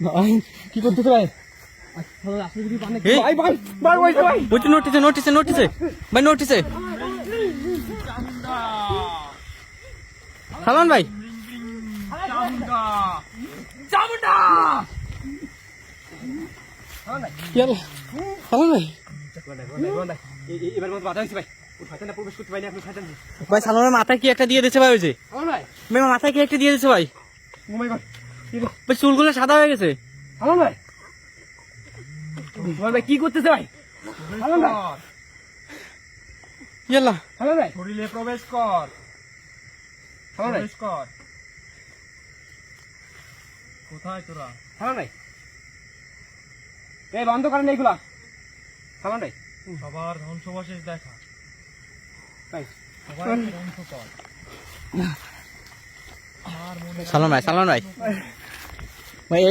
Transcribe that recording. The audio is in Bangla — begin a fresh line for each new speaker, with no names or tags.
ভাই কি করতেছ ভাই? ভাই ভাই ভাই ওই ভাই
ওই নোটিসে নোটিসে নোটিসে ভাই নোটিসে সালমান ভাই সালমান ভাই
এবার মতো বাধা হয়েছে ভাই। ওই শয়তানটা প্রবেশ করতে পারিনি, আপনি শয়তান।
ভাই সালমানের মাথায় কি একটা দিয়ে দিচ্ছে ভাই? ওই যে
ভাই
ভাই মাথায় কি একটা দিয়ে দিচ্ছে ভাই?
ও মাই গড,
ভাই চুলগুলো সাদা হয়ে গেছে।
সালমান ভাই ভাই কি করতেছে ভাই? সালমান ভাই
ইয়াল্লা
সালমান ভাই
শরীরে প্রবেশ কর,
সালমান ভাই
প্রবেশ কর। কোথায় তোরা?
সালমান ভাই এই বন্ধ করেন এইগুলা। সালমান ভাই
সবার ধ্বংসবশেষ দেখা,
ভাই
সবাই ধ্বংস কর। আর মনে
সালমান ভাই ভাই